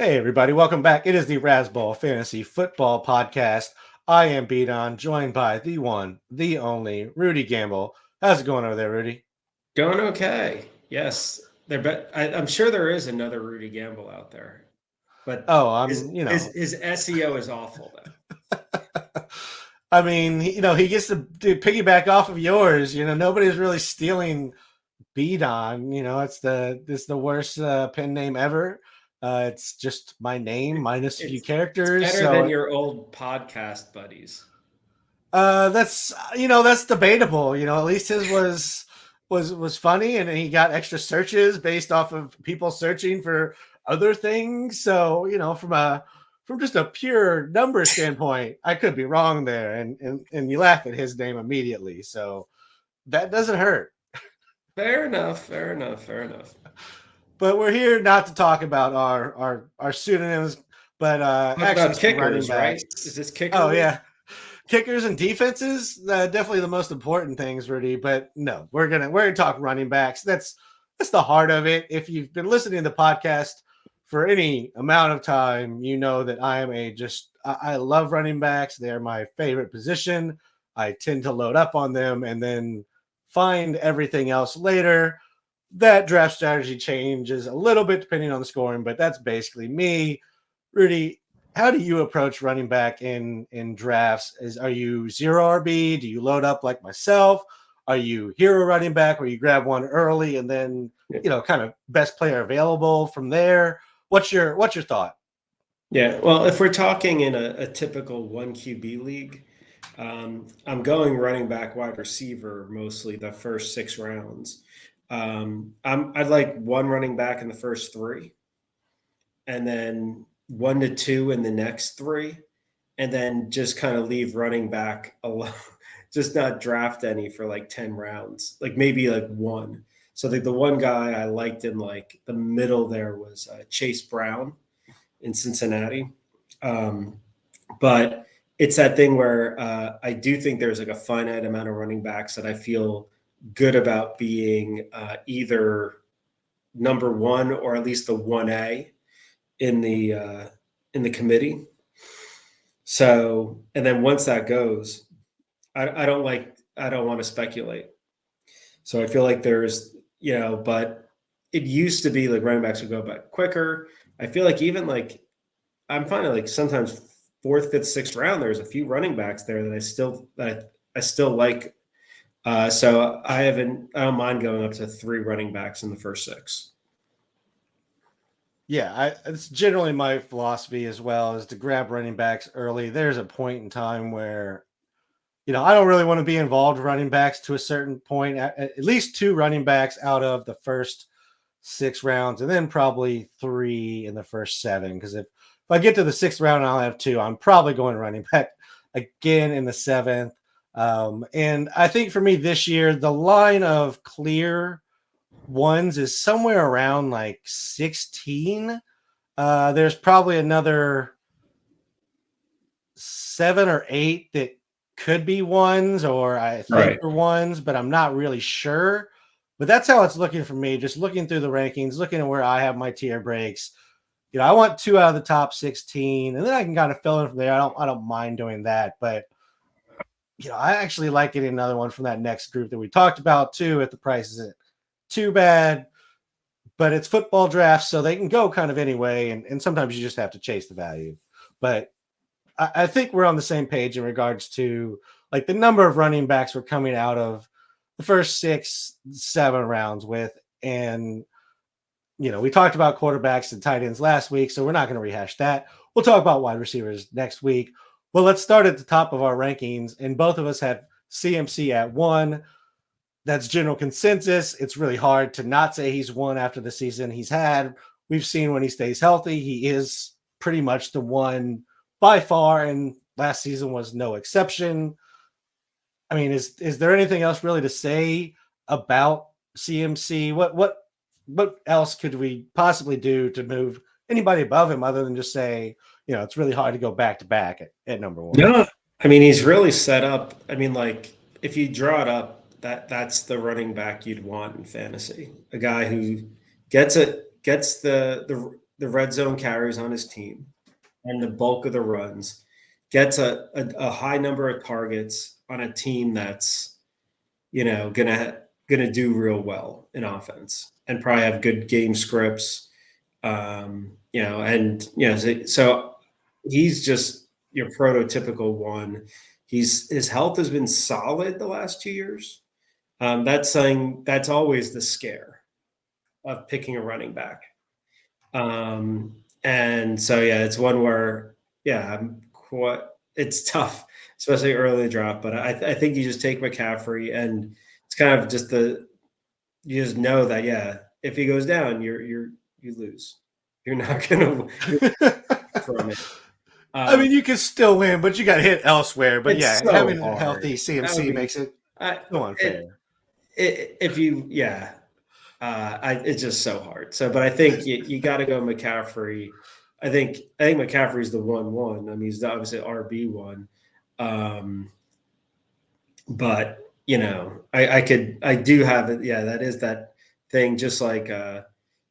Hey, everybody, welcome back. It is the Razzball Fantasy Football Podcast. I am De'Von, joined by the one, the only, Rudy Gamble. How's it going over there, Rudy? Going okay. Yes. I'm sure there is another Rudy Gamble out there, but Oh, his SEO is awful though. I mean, he gets to piggyback off of yours. Nobody's really stealing Beadon. It's the worst pen name ever. It's just my name minus a few characters. It's better than your old podcast buddies. That's debatable. At least his was funny, and he got extra searches based off of people searching for other things. So from just a pure number standpoint, I could be wrong there, and you laugh at his name immediately. So that doesn't hurt. Fair enough. But we're here not to talk about our pseudonyms, but actually about kickers, right? Is this kicker? Oh yeah. Kickers and defenses, definitely the most important things, Rudy. But no, we're gonna talk running backs. That's the heart of it. If you've been listening to the podcast for any amount of time, you know that I am I love running backs. They're my favorite position. I tend to load up on them and then find everything else later. That draft strategy changes a little bit depending on the scoring, but that's basically me. Rudy, how do you approach running back in drafts? Are you zero RB? Do you load up like myself? Are you hero running back where you grab one early and then kind of best player available from there? What's your thought? Yeah, well, if we're talking in a typical 1 QB league, I'm going running back, wide receiver mostly the first 6 rounds. I'd like one running back in the first 3, and then 1 to 2 in the next 3, and then just kind of leave running back alone, just not draft any for like 10 rounds, like maybe like one. So the one guy I liked in like the middle there was Chase Brown in Cincinnati. But it's that thing where I do think there's like a finite amount of running backs that I feel good about being either number one or at least the 1A in the committee. So, and then once that goes, I don't want to speculate. So I feel like there's, but it used to be like running backs would go back quicker. I feel like even like I'm finding like sometimes 4th, 5th, 6th round, there's a few running backs there that I still like. So I don't mind going up to 3 running backs in the first 6. Yeah, it's generally my philosophy as well, is to grab running backs early. There's a point in time where, I don't really want to be involved with running backs to a certain point, at least 2 running backs out of the first 6 rounds, and then probably 3 in the first 7. Because if I get to the 6th round and I'll have 2, I'm probably going running back again in the 7th. And I think for me this year, the line of clear ones is somewhere around like 16. There's probably another 7 or 8 that could be ones, or I think are ones, but I'm not really sure. But that's how it's looking for me. Just looking through the rankings, looking at where I have my tier breaks. I want 2 out of the top 16, and then I can kind of fill in from there. I don't mind doing that, but I actually like getting another one from that next group that we talked about too. If the price isn't too bad, but it's football drafts, so they can go kind of anyway, and sometimes you just have to chase the value. But I think we're on the same page in regards to like the number of running backs we're coming out of the first 6, 7 rounds with. And, we talked about quarterbacks and tight ends last week, so we're not going to rehash that. We'll talk about wide receivers next week. Well, let's start at the top of our rankings, and both of us have CMC at 1. That's general consensus. It's really hard to not say he's 1 after the season he's had. We've seen when he stays healthy, he is pretty much the 1 by far, and last season was no exception. I mean, is there anything else really to say about CMC? What else could we possibly do to move anybody above him other than just say, it's really hard to go back to back at number 1? No, I mean, he's really set up. I mean, like if you draw it up, that's the running back you'd want in fantasy. A guy who gets the the red zone carries on his team and the bulk of the runs, gets a high number of targets on a team that's, gonna do real well in offense and probably have good game scripts. So he's just your prototypical one. His health has been solid the last 2 years. That's always the scare of picking a running back. And so, it's one where, it's tough, especially early in the draft. But I think you just take McCaffrey, and it's kind of just you just know that, if he goes down, you lose. You're not gonna from it. I mean, you can still win, but you got hit elsewhere. But so having hard. a healthy CMC makes it so unfair. It's just so hard. So, but I think you got to go McCaffrey. I think McCaffrey's the 1-1. I mean, he's obviously RB1. But I do have it. Yeah, that is that thing. Just like the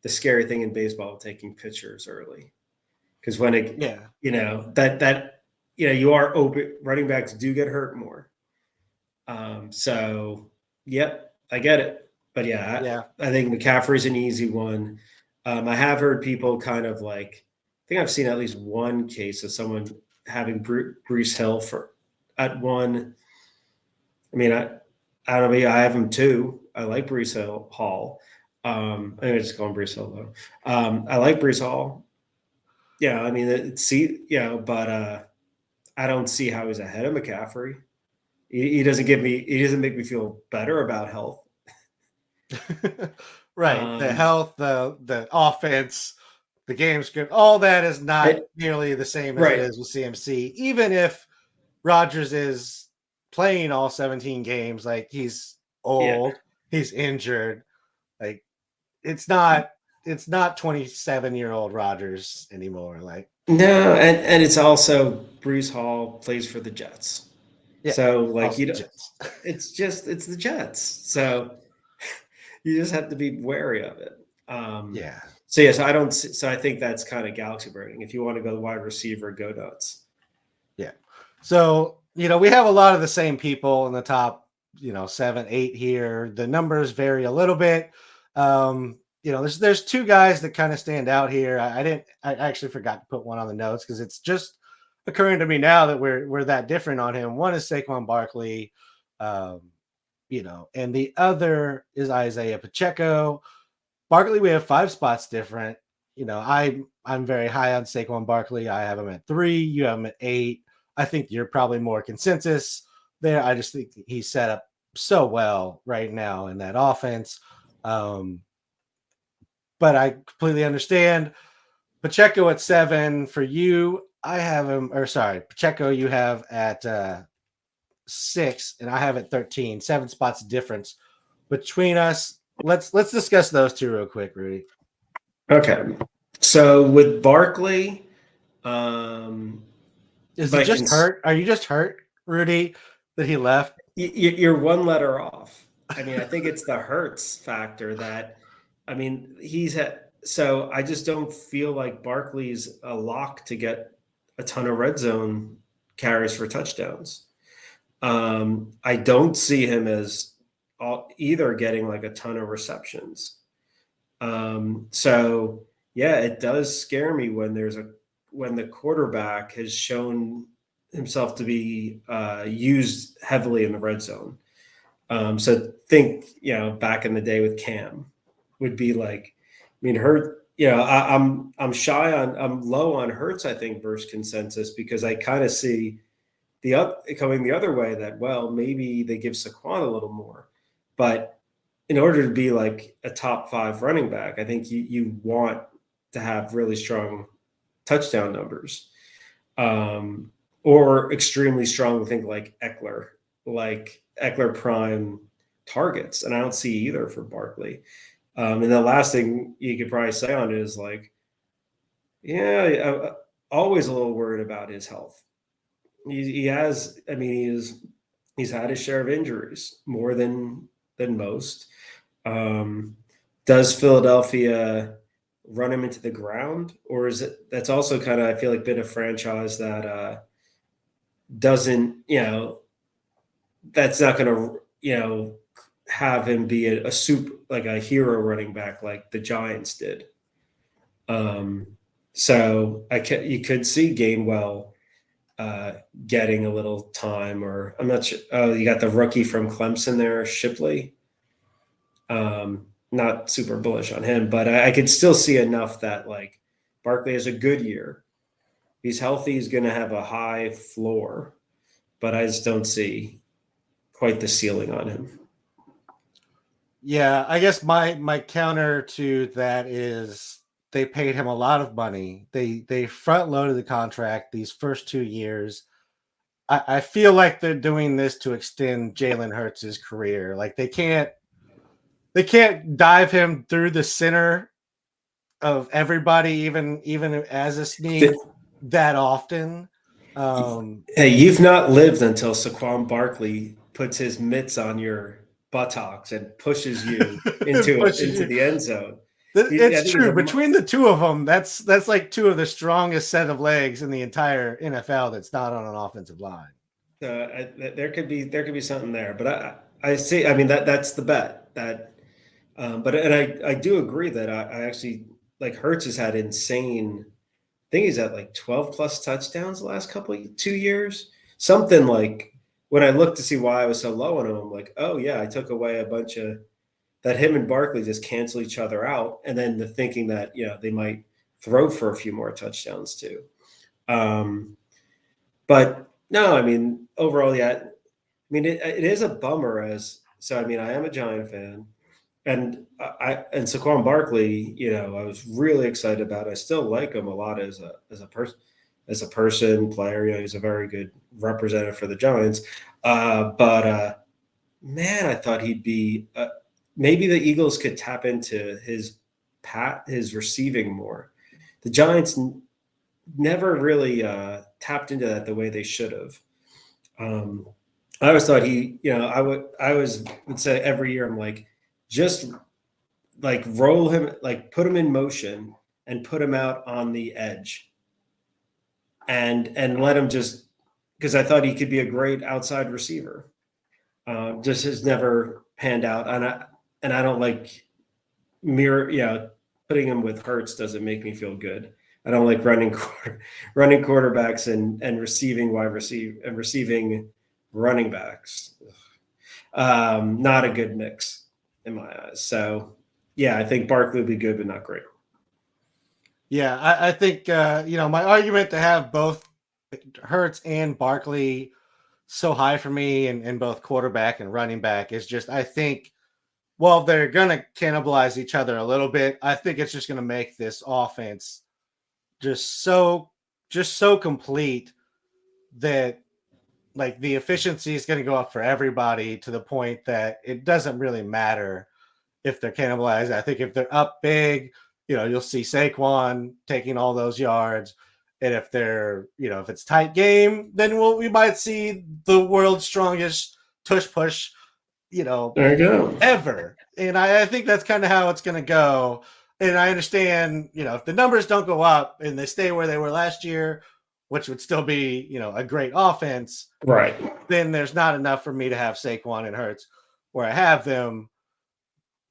scary thing in baseball, taking pitchers early, because when you are open. Running backs do get hurt more. So, yep, I get it. But I think McCaffrey's an easy one. I have heard people kind of like, I think I've seen at least one case of someone having Breece Hill at one. I mean, I don't know. I have him too. I like Breece Hall. I think I just call him Breece Hill though. I like Breece Hall. Yeah, I mean, but I don't see how he's ahead of McCaffrey. He doesn't make me feel better about health. Right. The health, the offense, the game script, all that is not nearly the same as it is with CMC. Even if Rodgers is playing all 17 games, like he's old, he's injured. Like it's not 27-year-old Rodgers anymore. Like no, and it's also Breece Hall plays for the Jets. Yeah, so like it's the Jets. So you just have to be wary of it. So I think that's kind of galaxy braiding. If you want to go wide receiver, go nuts. Yeah. So, we have a lot of the same people in the top, 7, 8 here. The numbers vary a little bit. There's two guys that kind of stand out here. I actually forgot to put one on the notes because it's just occurring to me now that we're that different on him. One is Saquon Barkley, and the other is Isaiah Pacheco. Barkley, we have 5 spots different. I'm very high on Saquon Barkley. I have him at 3. You have him at 8. I think you're probably more consensus there. I just think he's set up so well right now in that offense. But I completely understand. Pacheco at 7 for you. I have him, Pacheco you have at 6, and I have at 13. 7 spots difference between us. Let's discuss those two real quick, Rudy. Okay. So with Barkley, is he just hurt? Are you just hurt, Rudy, that he left? You're one letter off. I mean, I think it's the Hurts factor that, I mean, so I just don't feel like Barkley's a lock to get a ton of red zone carries for touchdowns. I don't see him as either getting like a ton of receptions. So it does scare me when the quarterback has shown himself to be used heavily in the red zone. So think, back in the day with Cam would be like, I mean, I'm low on Hurts, I think, versus consensus, because I kind of see coming the other way that, well, maybe they give Saquon a little more. But in order to be like a top 5 running back, I think you want to have really strong touchdown numbers, or extremely strong, I think, like Eckler prime targets. And I don't see either for Barkley. And the last thing you could probably say on it is like, always a little worried about his health. He's had his share of injuries, more than most. Does Philadelphia run him into the ground, or is it that's also kind of, I feel like, been a franchise that doesn't, that's not going to, have him be a super, like a hero running back like the Giants did. So you could see Gainwell getting a little time, or I'm not sure. Oh, you got the rookie from Clemson there, Shipley. Not super bullish on him, but I could still see enough that like Barkley has a good year. He's healthy. He's going to have a high floor, but I just don't see quite the ceiling on him. Yeah, I guess my counter to that is they paid him a lot of money. They front loaded the contract these first 2 years. I feel like they're doing this to extend Jalen Hurts' career. Like they can't dive him through the center of everybody, even as a sneak that often. Hey, you've not lived until Saquon Barkley puts his mitts on your buttocks and pushes you into the end zone. It's true. Between the two of them, that's like two of the strongest set of legs in the entire NFL that's not on an offensive line. There could be something there, but I see. I mean that's the bet. But I do agree that I actually like Hurts has had insane. I think he's at like 12 plus touchdowns the last 2 years. Something like, when I looked to see why I was so low on him, I'm like, oh yeah, I took away a bunch of that. Him and Barkley just cancel each other out, and then the thinking that they might throw for a few more touchdowns too. But no, I mean overall, yeah. I mean it is a bummer I am a Giant fan, and Saquon Barkley, I was really excited about it. I still like him a lot as a person, player. He's a very good representative for the Giants. But man, I thought he'd be maybe the Eagles could tap into his receiving more. The Giants never really tapped into that the way they should have. I always thought I would say every year, I'm like, just like roll him, like put him in motion and put him out on the edge. And let him just, because I thought he could be a great outside receiver. Just has never panned out, and I don't like putting him with Hurts doesn't make me feel good. I don't like running quarterbacks and receiving running backs. Not a good mix in my eyes. So yeah, I think Barkley would be good, but not great. Yeah, I think my argument to have both Hurts and Barkley so high for me in both quarterback and running back is just, I think, well, they're going to cannibalize each other a little bit. I think it's just going to make this offense just so complete that like the efficiency is going to go up for everybody to the point that it doesn't really matter if they're cannibalized. I think if they're up big, you'll see Saquon taking all those yards. And if they're, if it's tight game, then we might see the world's strongest tush push, there you go, ever. And I think that's kind of how it's going to go. And I understand, if the numbers don't go up and they stay where they were last year, which would still be, a great offense, right? Then there's not enough for me to have Saquon and Hurts where I have them.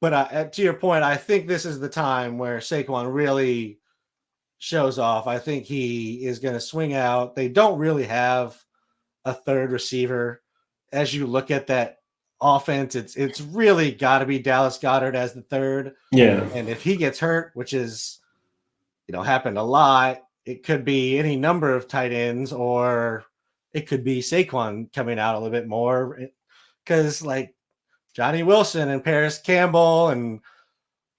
But to your point, I think this is the time where Saquon really shows off. I think he is going to swing out. They don't really have a third receiver. As you look at that offense, it's really got to be Dallas Goedert as the third. Yeah. And if he gets hurt, which is, happened a lot, it could be any number of tight ends, or it could be Saquon coming out a little bit more, because like Johnny Wilson and Paris Campbell and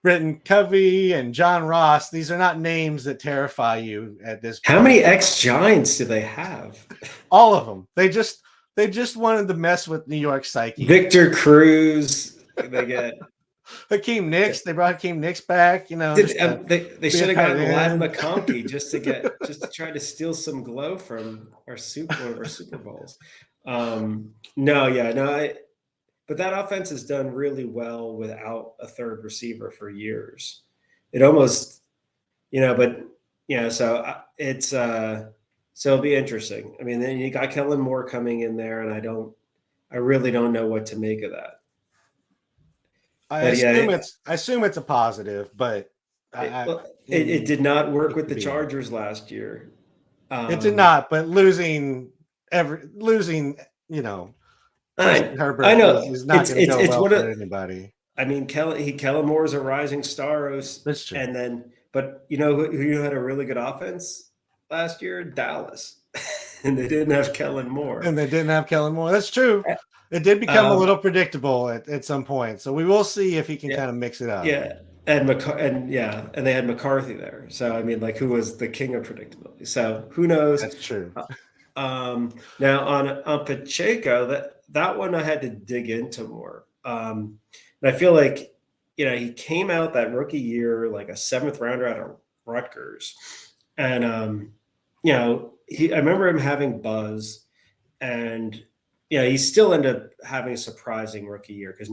Britton Covey and John Ross, these are not names that terrify you at this point. How many ex-Giants do they have? All of them. They just wanted to mess with New York psyche. Victor Cruz, they get Hakeem Nicks. They brought Hakeem Nicks back. They should have gotten Ladd McConkey just to try to steal some glow from our Super Bowls. But that offense has done really well without a third receiver for years. It almost but so it's so it'll be interesting. I mean, then you got Kellen Moore coming in there, and I really don't know what to make of that. I assume it's a positive, but it did not work with the Chargers last year. It did not, but losing, Justin Herbert I know is not going to go well for anybody. I mean, Kellen Moore is a rising star. That's true. And then, but who had a really good offense last year? Dallas. And they didn't have Kellen Moore. That's true. It did become a little predictable at some point. So we will see if he can kind of mix it up. Yeah. And they had McCarthy there. So, I mean, who was the king of predictability? So who knows? That's true. Now on Pacheco, that one I had to dig into more. And I feel like, he came out that rookie year, like a 7th rounder out of Rutgers. And, I remember him having buzz, and, he still ended up having a surprising rookie year because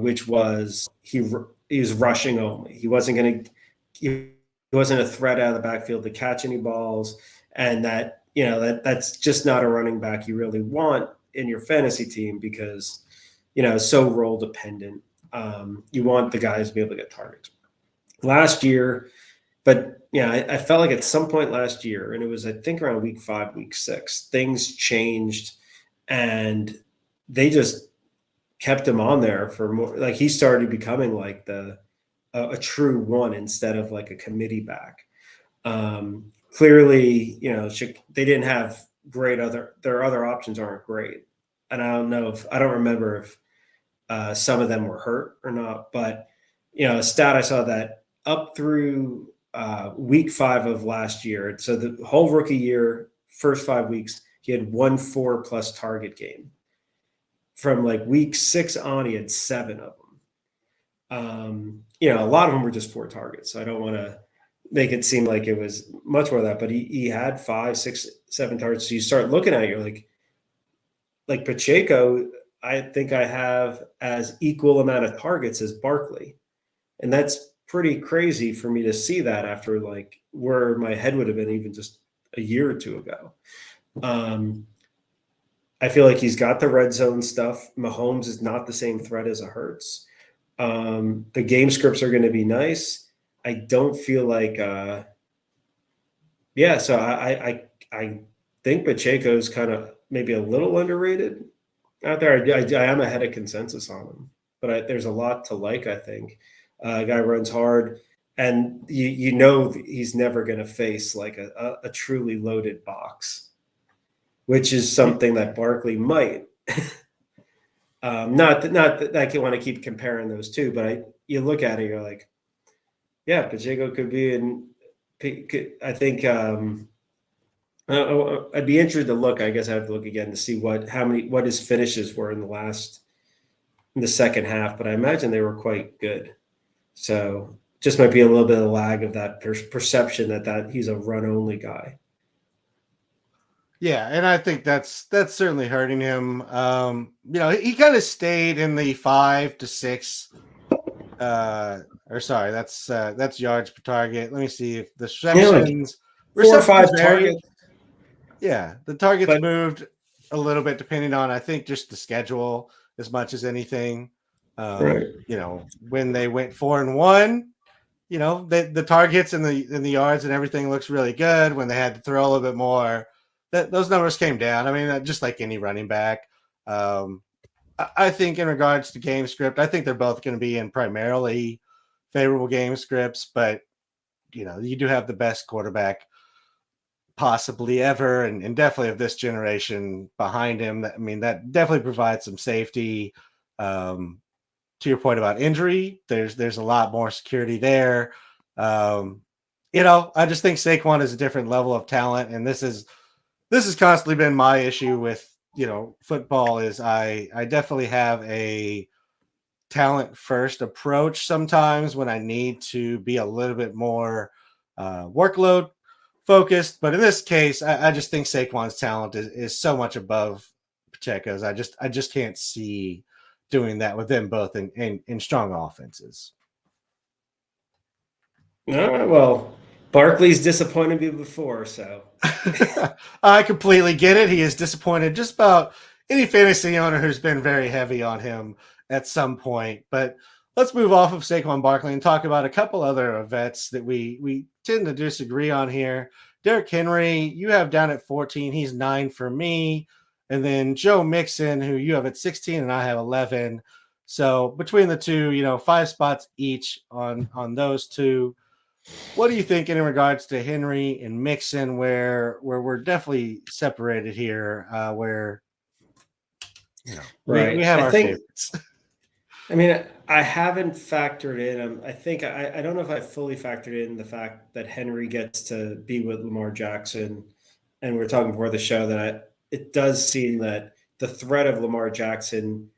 which was he was rushing only. He wasn't a threat out of the backfield to catch any balls, and that's just not a running back you really want in your fantasy team because so role dependent. You want the guys to be able to get targets. Last year, but I felt like at some point last year, and it was I think around week 5, week 6, things changed, and they just kept him on there for more. Like he started becoming like a true one instead of like a committee back. Clearly, they didn't have their other options aren't great. And I don't remember if some of them were hurt or not, but a stat I saw that up through week 5 of last year. So the whole rookie year, first 5 weeks, he had 1 4+ target game. From like week 6 on, he had 7 of them. A lot of them were just 4 targets. So I don't want to make it seem like it was much more of that, but he had 5, 6, 7 targets. So you start looking at it, you're like Pacheco, I think I have as equal amount of targets as Barkley. And that's pretty crazy for me to see that after like where my head would have been even just a year or 2 ago. I feel like he's got the red zone stuff. Mahomes is not the same threat as a Hurts. The game scripts are going to be nice. I don't feel like, so I think Pacheco's kind of maybe a little underrated out there. I am ahead of consensus on him, but there's a lot to like, I think. Guy runs hard, and he's never going to face like a truly loaded box, which is something that Barkley might. Not that I want to keep comparing those two, but you look at it, you're like, yeah, Pacheco could be in. I think I'd be interested to look. I guess I have to look again to see what his finishes were in the second half, but I imagine they were quite good. So just might be a little bit of lag of that perception that he's a run only guy. Yeah, and I think that's certainly hurting him. He kind of stayed in the 5 to 6. That's yards per target. Let me see if the receptions. 4 or 5 targets. Yeah, the targets moved a little bit depending on I think just the schedule as much as anything. Right. When they went 4-1, the targets and the yards and everything looks really good. When they had to throw a little bit more, those numbers came down. I mean, just like any running back. I think in regards to game script, I think they're both going to be in primarily favorable game scripts, but you do have the best quarterback possibly ever, and definitely of this generation behind him. I mean, that definitely provides some safety. To your point about injury, there's a lot more security there. I just think Saquon is a different level of talent, and this has constantly been my issue with football. Is I definitely have a talent first approach sometimes when I need to be a little bit more workload focused, but in this case, I just think Saquon's talent is so much above Pacheco's. I just can't see doing that with them both in strong offenses. Well, Barkley's disappointed me before, so I completely get it. He is disappointed just about any fantasy owner who's been very heavy on him at some point. But let's move off of Saquon Barkley and talk about a couple other vets that we tend to disagree on here. Derrick Henry, you have down at 14. He's 9 for me. And then Joe Mixon, who you have at 16 and I have 11. So between the two, 5 spots each on those two. What do you think in regards to Henry and Mixon, where we're definitely separated here, where right. we have our favorites? I mean, I haven't factored in. I think I don't know if I fully factored in the fact that Henry gets to be with Lamar Jackson, and we're talking before the show that it does seem that the threat of Lamar Jackson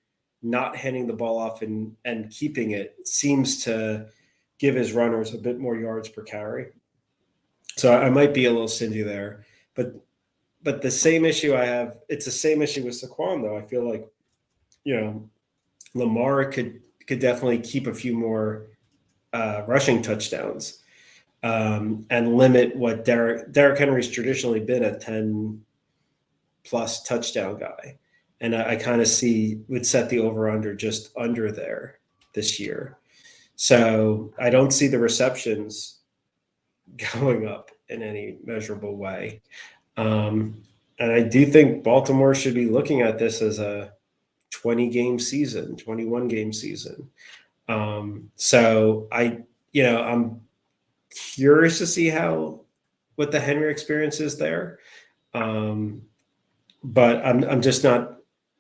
not handing the ball off and keeping it seems to give his runners a bit more yards per carry. So I might be a little stingy there, but the same issue I have, it's the same issue with Saquon though. I feel like, Lamar could definitely keep a few more rushing touchdowns and limit what Derrick Henry's traditionally been a 10 plus touchdown guy. And I kind of would set the over under just under there this year. So I don't see the receptions going up in any measurable way. And I do think Baltimore should be looking at this as a 20-game season, 21-game season. So I'm curious to see what the Henry experience is there. But I'm just not,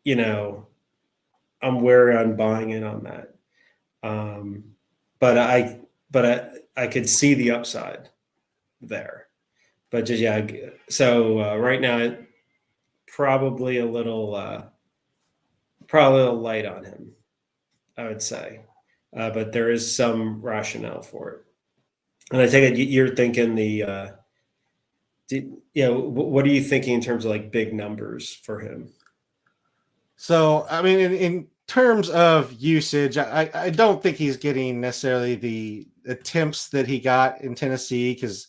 I'm wary on buying in on that. But I could see the upside there. But so right now, probably a little light on him, I would say. But there is some rationale for it. And I take it you're thinking what are you thinking in terms of like big numbers for him? So, I mean, in terms of usage, I don't think he's getting necessarily the attempts that he got in Tennessee because,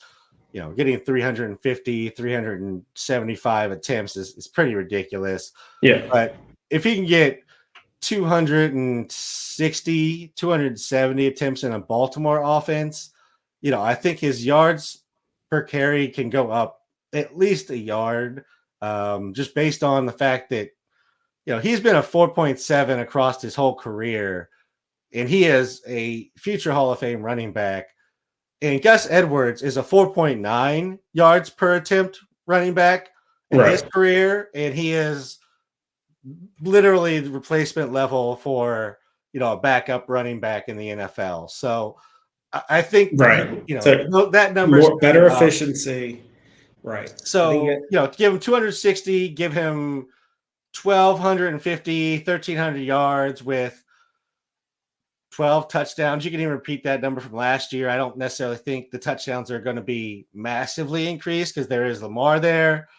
getting 350, 375 attempts is pretty ridiculous. Yeah. But if he can get 260, 270 attempts in a Baltimore offense, I think his yards per carry can go up at least a yard, just based on the fact that, he's been a 4.7 across his whole career, and he is a future Hall of Fame running back. And Gus Edwards is a 4.9 yards per attempt running back in his career, and he is literally the replacement level for, a backup running back in the NFL. So I think, so that number's better efficiency. Right. So, give him 260, give him 1,250, 1,300 yards with 12 touchdowns. You can even repeat that number from last year. I don't necessarily think the touchdowns are going to be massively increased because there is Lamar there,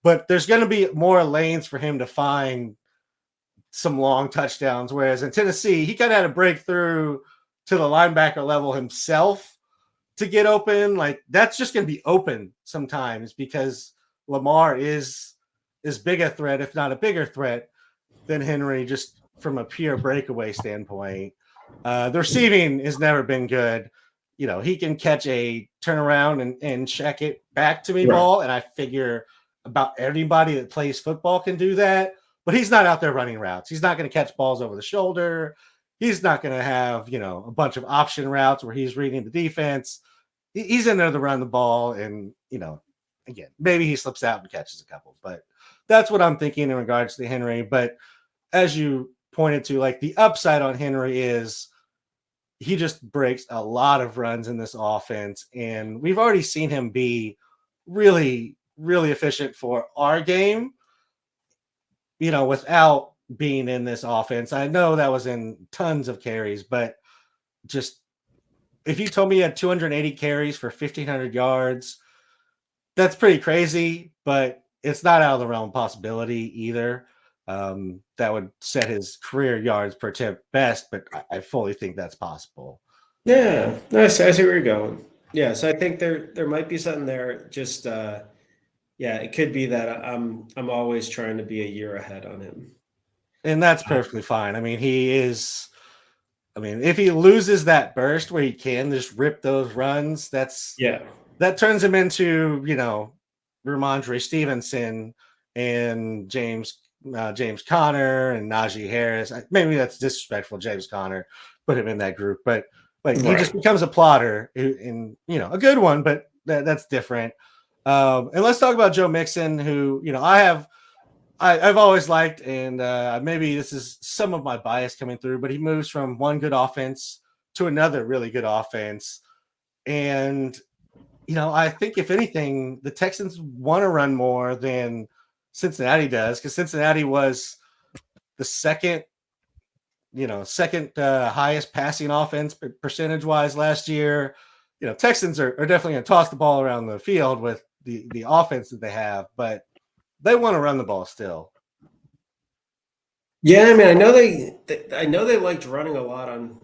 but there's going to be more lanes for him to find some long touchdowns. Whereas in Tennessee, he kind of had to break through to the linebacker level himself to get open. Like that's just going to be open sometimes because Lamar is as big a threat, if not a bigger threat than Henry, just from a pure breakaway standpoint. The receiving has never been good. He can catch a turnaround and check it back to me ball. And I figure about everybody that plays football can do that, but he's not out there running routes. He's not going to catch balls over the shoulder. He's not going to have, a bunch of option routes where he's reading the defense. He's in there to run the ball. And, again, maybe he slips out and catches a couple, but that's what I'm thinking in regards to Henry. But as you pointed to, like the upside on Henry is he just breaks a lot of runs in this offense. And we've already seen him be really, really efficient for our game, without being in this offense. I know that was in tons of carries, but just if you told me he had 280 carries for 1,500 yards, that's pretty crazy, but it's not out of the realm of possibility either. that would set his career yards per attempt best, but I fully think that's possible. Yeah, I see where you're going. Yeah, so I think there might be something there. Just yeah, it could be that I'm always trying to be a year ahead on him, and that's perfectly fine. I mean, he is. I mean, if he loses that burst where he can just rip those runs, that turns him into, Ramondre Stevenson and James Conner and Najee Harris. Maybe that's disrespectful, James Conner, put him in that group, but he just becomes a plotter in a good one, but that's different. And let's talk about Joe Mixon, who I've always liked, and maybe this is some of my bias coming through, but he moves from one good offense to another really good offense. And, I think if anything, the Texans want to run more than Cincinnati does, because Cincinnati was the second highest passing offense percentage-wise last year. Texans are definitely going to toss the ball around the field with the offense that they have, but they want to run the ball still. Yeah, I mean, I know they liked running a lot on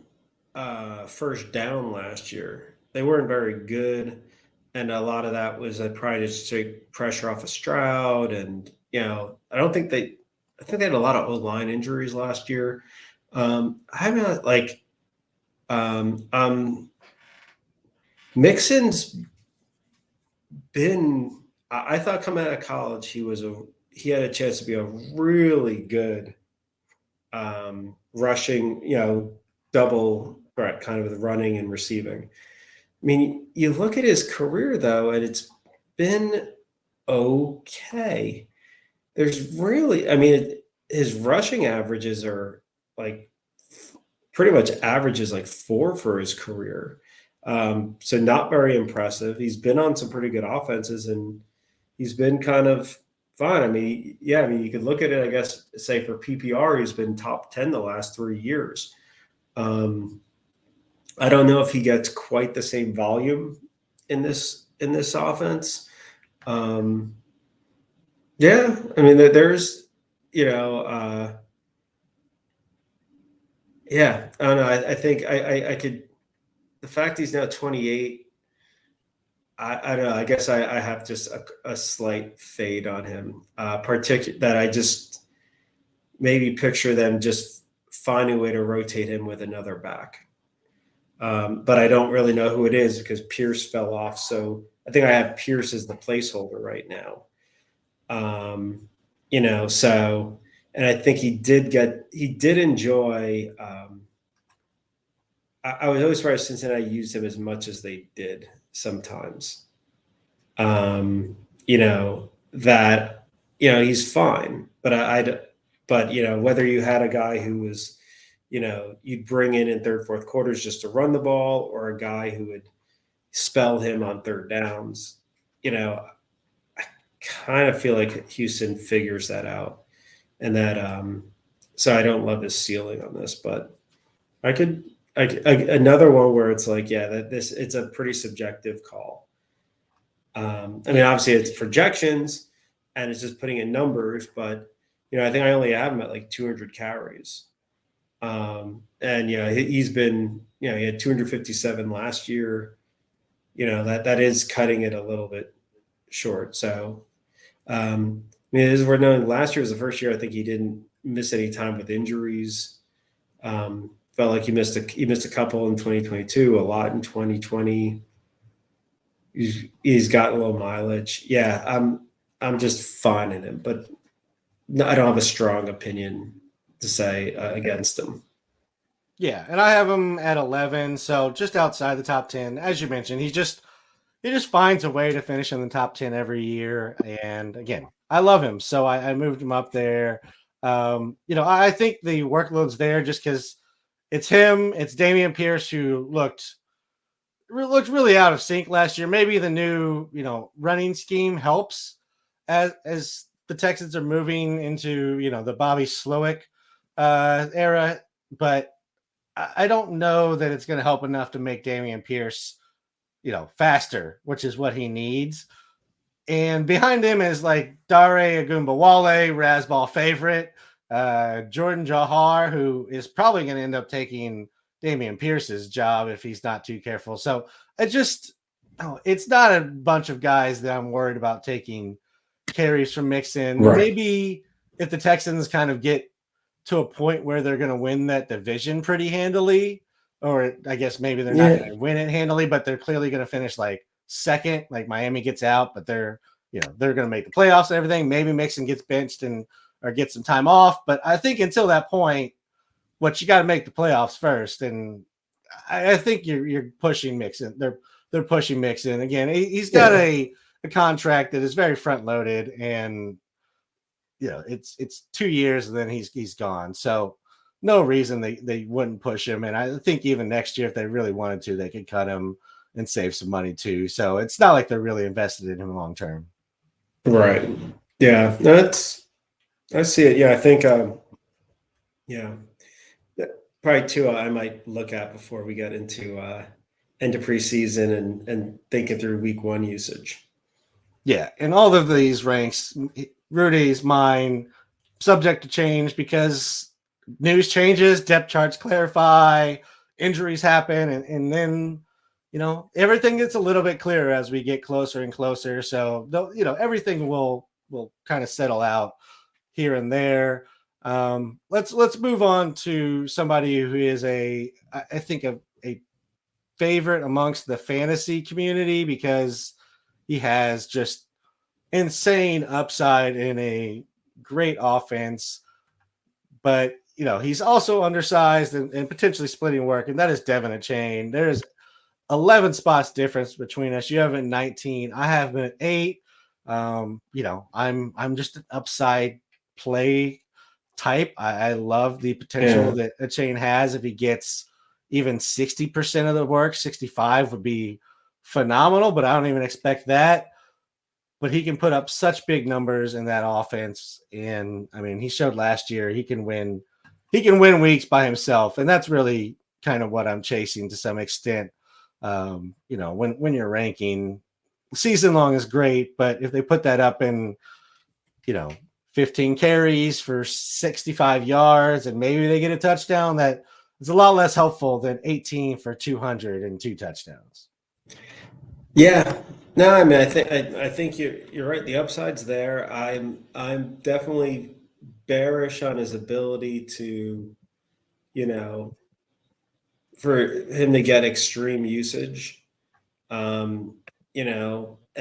first down last year. They weren't very good, and a lot of that was probably just to take pressure off of Stroud. And I think they had a lot of O-line injuries last year. I'm not like Mixon's been. I thought coming out of college he had a chance to be a really good rushing, double threat kind of with running and receiving. I mean, you look at his career though, and it's been okay. There's really, I mean, his rushing averages are like pretty much averages like 4 for his career. So not very impressive. He's been on some pretty good offenses and he's been kind of fine. I mean, you could look at it, I guess, say for PPR, he's been top 10 the last 3 years. I don't know if he gets quite the same volume in this offense. I mean, there's, I don't know. I think I could, the fact he's now 28, I don't know. I guess I have just a slight fade on him. That I just maybe picture them just finding a way to rotate him with another back. But I don't really know who it is because Pierce fell off. So I think I have Pierce as the placeholder right now. So, and I think he did enjoy. I was always surprised Cincinnati used him as much as they did sometimes. He's fine, but whether you had a guy who was, you'd bring in third, fourth quarters just to run the ball, or a guy who would spell him on third downs, I kind of feel like Houston figures that out, and that, so I don't love his ceiling on this, but another one where it's like, it's a pretty subjective call. I mean, obviously it's projections and it's just putting in numbers, but I think I only have him at like 200 carries. He's been, he had 257 last year. That is cutting it a little bit short. So, I mean, it is worth knowing last year was the first year I think he didn't miss any time with injuries. Felt like he missed a couple in 2022, a lot in 2020. He's got a little mileage. Yeah, I'm just fine in him, but I don't have a strong opinion to say against him. Yeah, and I have him at 11, so just outside the top 10. As you mentioned, he just finds a way to finish in the top 10 every year. And again, I love him, so I moved him up there. I think the workload's there just because it's him. It's Dameon Pierce, who looked really out of sync last year. Maybe the new, running scheme helps as the Texans are moving into, the Bobby Slowick era, but I don't know that it's going to help enough to make Dameon Pierce, faster, which is what he needs. And behind him is like Dare Agumbawale, Razzball favorite, Jordan Jahar, who is probably going to end up taking Dameon Pierce's job if he's not too careful. So it's not a bunch of guys that I'm worried about taking carries from Mixon. Right. Maybe if the Texans kind of get to a point where they're going to win that division pretty handily, or I guess maybe they're not going to win it handily, but they're clearly going to finish like second, like Miami gets out, but they're going to make the playoffs and everything. Maybe Mixon gets benched or get some time off. But I think until that point, you got to make the playoffs first. And I think you're pushing Mixon. They're pushing Mixon again. He's got a contract that is very front loaded, and it's 2 years and then he's gone. So no reason they wouldn't push him. And I think even next year, if they really wanted to, they could cut him and save some money too. So it's not like they're really invested in him long term. Right. Yeah. I see it. Yeah. I think, probably two I might look at before we get into preseason and thinking through week 1 usage. Yeah. And all of these ranks, Rudy's, mine, subject to change because news changes, depth charts clarify, injuries happen, and then everything gets a little bit clearer as we get closer and closer. So everything will kind of settle out here and there. Let's move on to somebody who is I think a favorite amongst the fantasy community because he has just insane upside in a great offense, but he's also undersized and potentially splitting work, and that is Devin Achane. There's 11 spots difference between us. You have him at 19. I have him at 8. I'm just an upside play type. I love the potential that Achane has. If he gets even 60% of the work, 65 would be phenomenal, but I don't even expect that. But he can put up such big numbers in that offense. And I mean, he showed last year he can win weeks by himself. And that's really kind of what I'm chasing to some extent. When you're ranking, season long is great, but if they put that up in 15 carries for 65 yards and maybe they get a touchdown, that is a lot less helpful than 18 for 200 and 2 touchdowns. Yeah. No, I mean, I think you're right. The upside's there. I'm definitely bearish on his ability to, for him to get extreme usage, and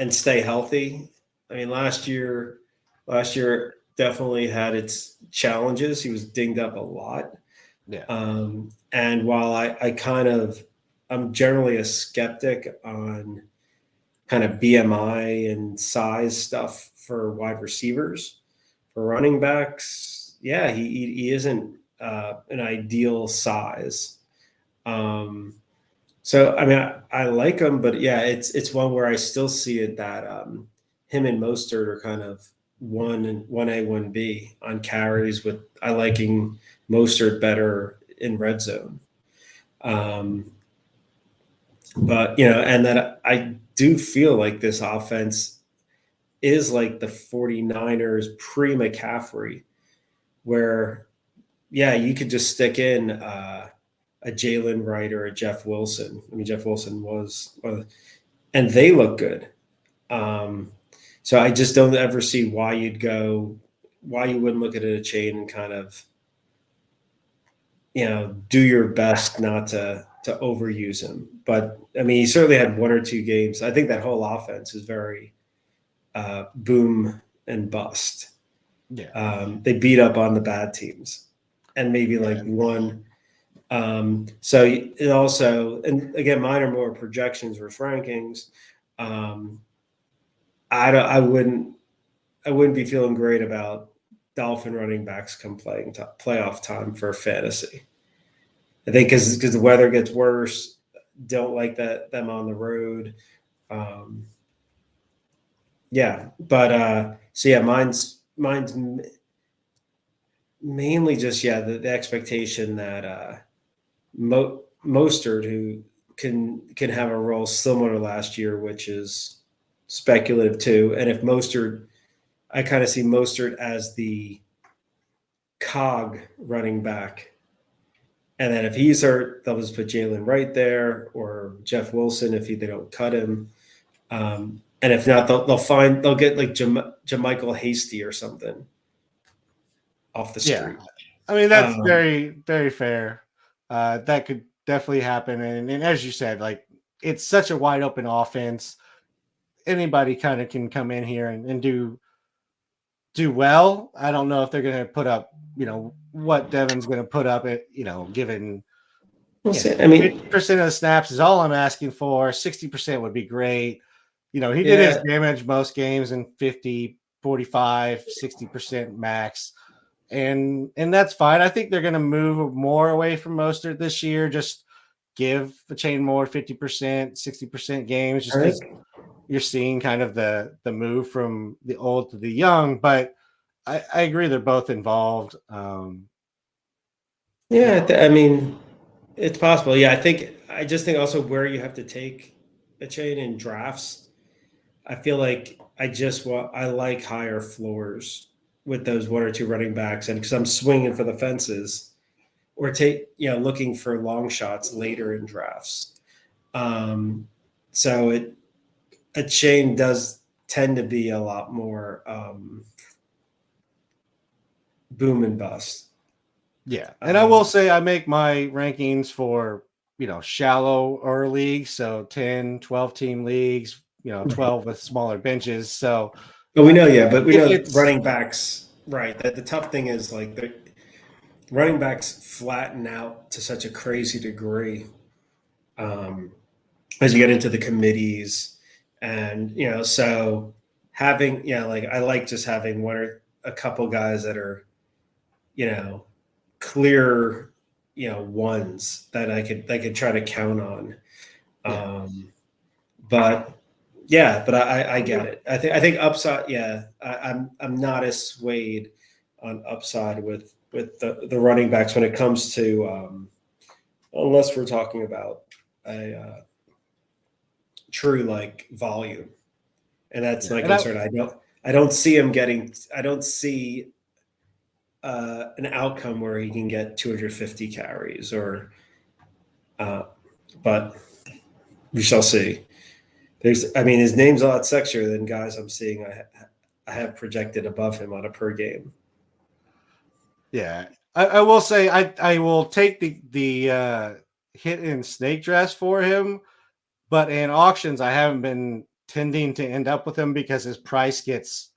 stay healthy. I mean, last year definitely had its challenges. He was dinged up a lot. Yeah. And while I'm generally a skeptic on kind of BMI and size stuff for wide receivers, for running backs, he isn't an ideal size. So I mean, I like him, but it's one where I still see it that him and Mostert are kind of 1A, 1B on carries, with I liking Mostert better in red zone. But and that I do feel like this offense is like the 49ers pre-McCaffrey, where you could just stick in a Jalen Wright or a Jeff Wilson. I mean, Jeff Wilson and they look good. So I just don't ever see why you wouldn't look at a chain and kind of, do your best not to overuse him. But I mean, he certainly had 1 or 2 games. I think that whole offense is very boom and bust. Yeah. They beat up on the bad teams and maybe one. So it also, and again, mine are more projections versus rankings. I wouldn't be feeling great about Dolphin running backs come playing playoff time for fantasy. I think because the weather gets worse, don't like them on the road. Mine's mainly just the expectation that Mostert, who can have a role similar to last year, which is speculative too. And if Mostert, I kind of see Mostert as the cog running back. And then if he's hurt, they'll just put Jalen right there, or Jeff Wilson if they don't cut him. And if not, they'll get like Jermichael Hasty or something off the street. I mean, that's very, very fair. That could definitely happen. And as you said, like, it's such a wide open offense. Anybody kind of can come in here and do well. I don't know if they're going to put up, what Devin's going to put up at, given we'll see. I mean, 50% of the snaps is all I'm asking for. 60% would be great. He did his damage most games in 50, 45, 60% max. And that's fine. I think they're going to move more away from Mostert this year. Just give Achane more 50%, 60% games, just because you're seeing kind of the move from the old to the young. But I agree, they're both involved. I mean, it's possible. Yeah, I just think also where you have to take Achane in drafts. I feel like I like higher floors with those one or two running backs, and because I'm swinging for the fences, or looking for long shots later in drafts. So Achane does tend to be a lot more boom and bust. Yeah, and I will say I make my rankings for shallower leagues, so 10, 12 team leagues, 12 with smaller benches. So. But we know running backs, right? The tough thing is like the running backs flatten out to such a crazy degree as you get into the committees, and so having I like just having one or a couple guys that are clear ones that I could try to count on, but. Yeah, but I get it. I think upside. Yeah, I'm not as swayed on upside with the running backs when it comes to unless we're talking about a true like volume, and that's my concern. I don't see him getting. I don't see an outcome where he can get 250 carries or, but we shall see. His name's a lot sexier than guys I'm seeing. I have projected above him on a per game. Yeah, I will say I will take the hit in snake dress for him, but in auctions I haven't been tending to end up with him because his price gets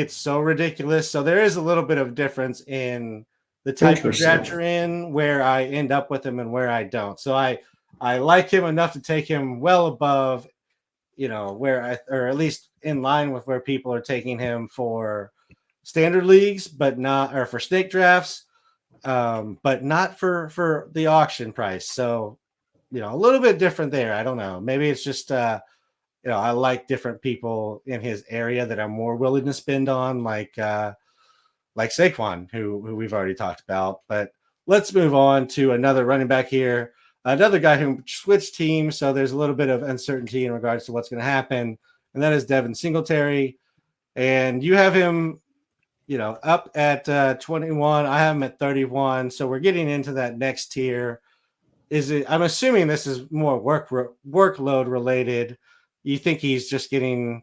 so ridiculous. So there is a little bit of difference in the type of draft you're in, where I end up with him and where I don't. So I like him enough to take him well above. Or at least in line with where people are taking him for standard leagues, but not, or for snake drafts, but not for the auction price. So, a little bit different there. I don't know. Maybe it's just, I like different people in his area that I'm more willing to spend on, like Saquon, who we've already talked about. But let's move on to another running back here. Another guy who switched teams, so there's a little bit of uncertainty in regards to what's going to happen, and that is Devin Singletary. And you have him, up at 21. I have him at 31. So we're getting into that next tier. I'm assuming this is more workload related. You think he's just getting,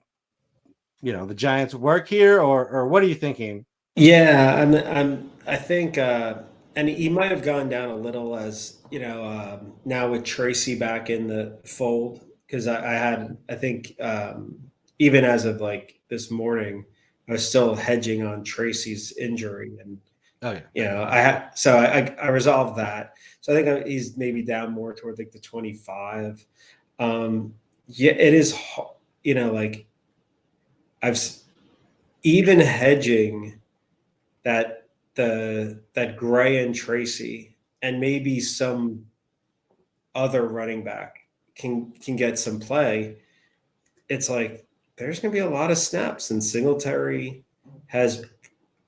the Giants' work here, or what are you thinking? Yeah, I think, and he might have gone down a little as now with Tracy back in the fold, because I think even as of like this morning, I was still hedging on Tracy's injury, and I resolved that. So I think he's maybe down more toward like the 25. It is, like I've even hedging that Gray and Tracy and maybe some other running back can get some play. It's like there's going to be a lot of snaps, and Singletary has,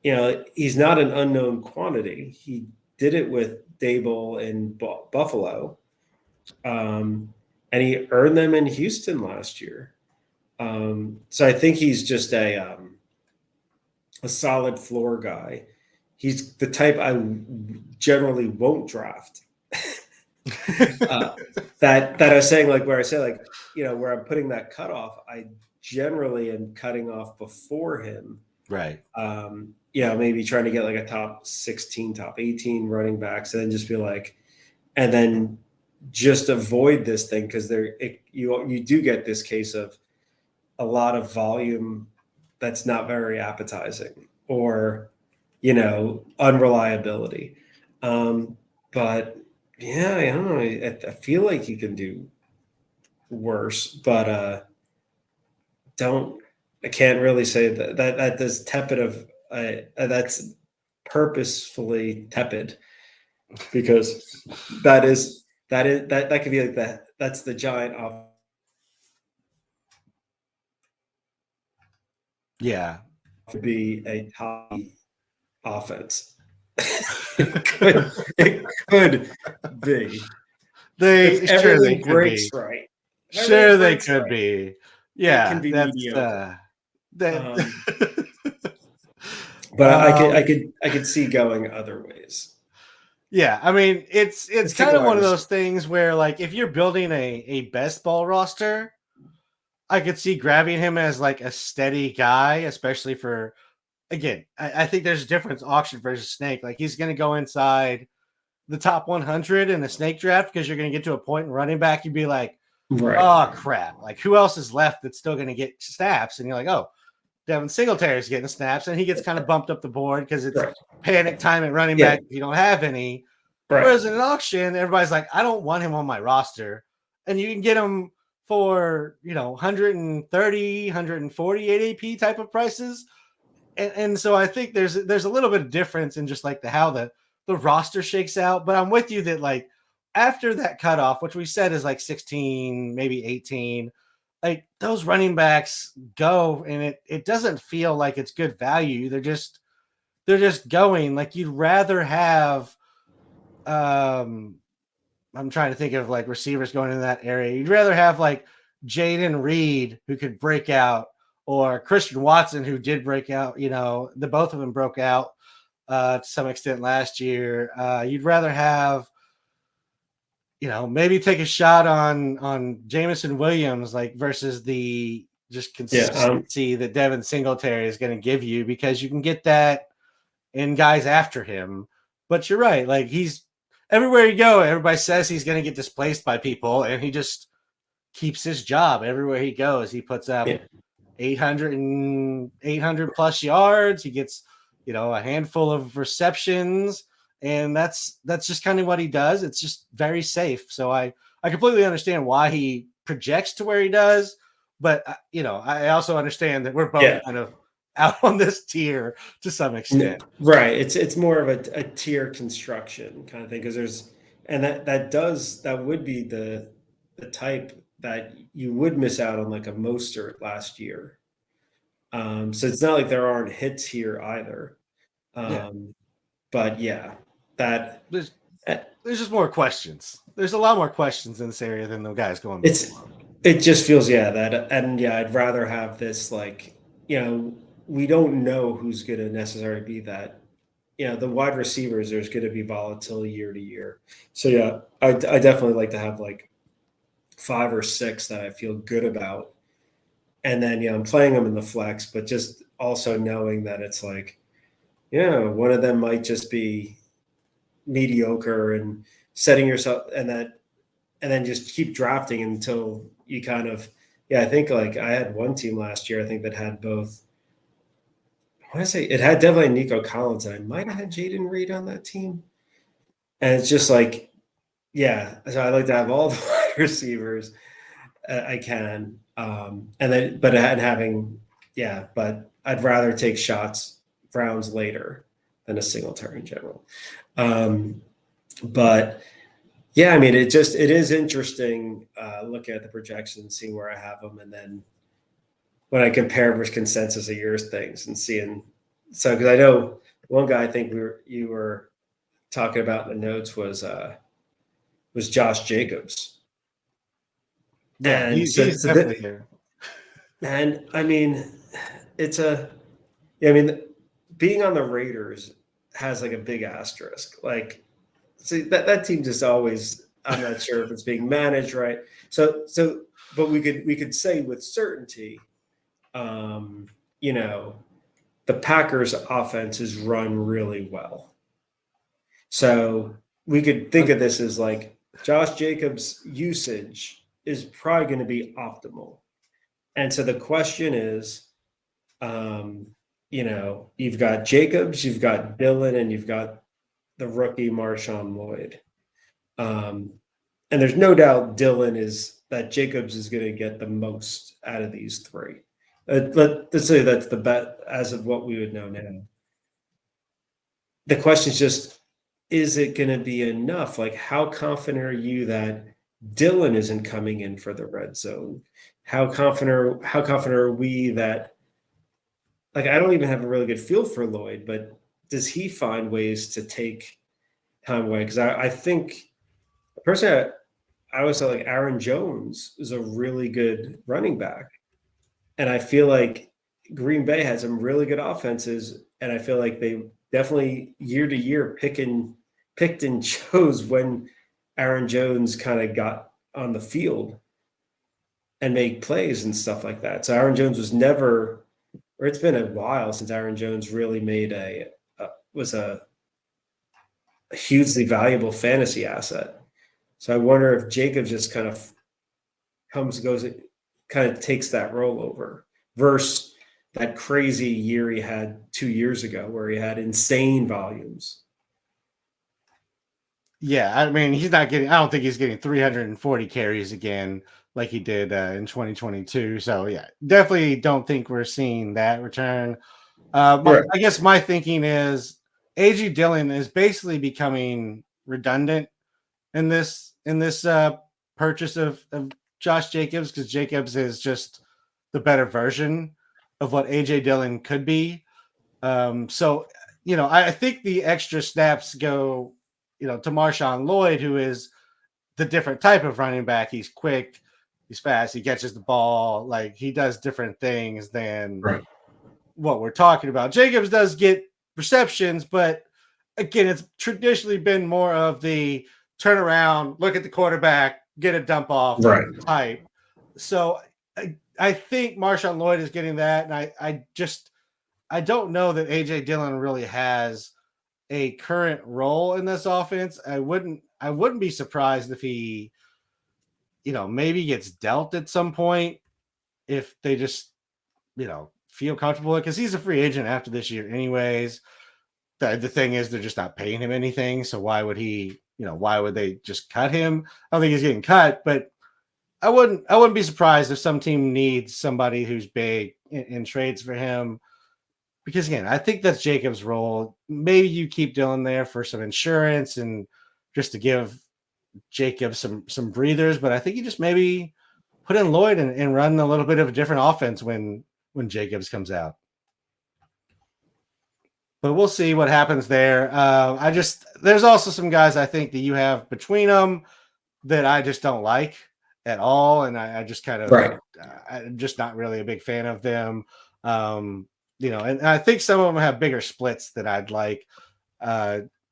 he's not an unknown quantity. He did it with Dable in Buffalo, and he earned them in Houston last year. So I think he's just a solid floor guy. he's the type I generally won't draft. That I was saying, like where I say, like, where I'm putting that cutoff, I generally am cutting off before him. Right. Maybe trying to get like a top 16, top 18 running backs, and then just be like, and then just avoid this thing because you do get this case of a lot of volume that's not very appetizing, or unreliability. But yeah, I don't know. I feel like you can do worse, but I can't really say that is tepid of that's purposefully tepid, because that could be like that. That's the giant off. Yeah. To be a top offense. it could be. They everything could breaks be. right. Sure, they could be. Yeah, it can be mediocre. But I could see going other ways. Yeah, I mean, it's kind of one of those things where, like, if you're building a best ball roster, I could see grabbing him as like a steady guy, especially for, again, I think there's a difference auction versus snake. Like, he's going to go inside the top 100 in the snake draft because you're going to get to a point in running back, you'd be like, right, oh crap, like who else is left that's still going to get snaps? And you're like, oh, Devin Singletary is getting snaps, and he gets kind of bumped up the board because it's panic time at running back if you don't have any. Right. Whereas in an auction, everybody's like, I don't want him on my roster. And you can get him for, 130, 140 ADP type of prices. And so I think there's a little bit of difference in just like how the roster shakes out. But I'm with you that, like, after that cutoff, which we said is like 16, maybe 18, like those running backs go, and it doesn't feel like it's good value. They're just going. Like, you'd rather have I'm trying to think of like receivers going in that area. You'd rather have like Jayden Reed, who could break out, or Christian Watson, who did break out. The both of them broke out to some extent last year. You'd rather have, maybe take a shot on Jameson Williams, like, versus the just consistency that Devin Singletary is going to give you, because you can get that in guys after him. But you're right. Like, he's everywhere you go, everybody says he's going to get displaced by people, and he just keeps his job everywhere he goes. He puts up 800 plus yards. He gets, a handful of receptions. And that's just kind of what he does. It's just very safe. So I completely understand why he projects to where he does. But, I also understand that we're both kind of out on this tier to some extent. Right. It's more of a tier construction kind of thing, because that would be the type that you would miss out on, like a Mostert last year. So it's not like there aren't hits here either. But yeah. There's just more questions. There's a lot more questions in this area than the guys going. It just feels I'd rather have this, like, we don't know who's going to necessarily be that. The wide receivers, there's going to be volatility year to year. So I definitely like to have like 5 or 6 that I feel good about, and then I'm playing them in the flex, but just also knowing that it's like, one of them might just be mediocre, and setting yourself, and then just keep drafting until you kind of, I think, like, I had one team last year, I think, that had both. I want to say it had definitely Nico Collins, and I might have had Jayden Reed on that team. And it's just like, so I like to have all the wide receivers I can, but I'd rather take shots rounds later than a Singletary in general. But I mean, it is interesting looking at the projections, seeing where I have them, and then when I compare versus consensus of yours things and seeing. So, because I know one guy I think you were talking about in the notes was Josh Jacobs. Yeah, and he's definitely here. And I mean, being on the Raiders has like a big asterisk. Like, see that team just always, I'm not sure if it's being managed right. So, but we could say with certainty, you know, the Packers offense is run really well. So we could think of this as like Josh Jacobs' usage is probably going to be optimal. And so the question is, you know, you've got Jacobs, you've got Dillon, and you've got the rookie Marshawn Lloyd. And there's no doubt that Jacobs is going to get the most out of these three. Let's say that's the bet as of what we would know now. The question is just, is it going to be enough? Like, how confident are you that Dillon isn't coming in for the red zone? How confident are we that, like, I don't even have a really good feel for Lloyd, but does he find ways to take time away? Because I think personally, I always thought like Aaron Jones is a really good running back. And I feel like Green Bay had some really good offenses, and I feel like they definitely year to year picked and chose when Aaron Jones kind of got on the field and made plays and stuff like that. So Aaron Jones was never, or it's been a while since Aaron Jones really made was a hugely valuable fantasy asset. So I wonder if Jacobs just kind of takes that role over versus that crazy year he had 2 years ago where he had insane volumes. Yeah, I mean, I don't think he's getting 340 carries again like he did in 2022. So, yeah, definitely don't think we're seeing that return. I guess my thinking is A.J. Dillon is basically becoming redundant in this purchase of Josh Jacobs, because Jacobs is just the better version of what A.J. Dillon could be. So, you know, I think the extra snaps go, you know, to Marshawn Lloyd, who is the different type of running back. He's quick, he's fast, he catches the ball, like he does different things than what we're talking about. Jacobs does get receptions, but again, it's traditionally been more of the turn around, look at the quarterback, get a dump off type. So I think Marshawn Lloyd is getting that, and I don't know that A.J. Dillon really has a current role in this offense. I wouldn't be surprised if he, you know, maybe gets dealt at some point if they just, you know, feel comfortable, because he's a free agent after this year anyways. The thing is, they're just not paying him anything, so why would they just cut him? I don't think he's getting cut, but I wouldn't be surprised if some team needs somebody who's big in trades for him. Because again, I think that's Jacobs' role. Maybe you keep Dillon there for some insurance and just to give Jacobs some breathers. But I think you just maybe put in Lloyd and run a little bit of a different offense when Jacobs comes out. But we'll see what happens there. There's also some guys I think that you have between them that I just don't like at all, and I just kind of I'm just not really a big fan of them. You know, and I think some of them have bigger splits that I'd like,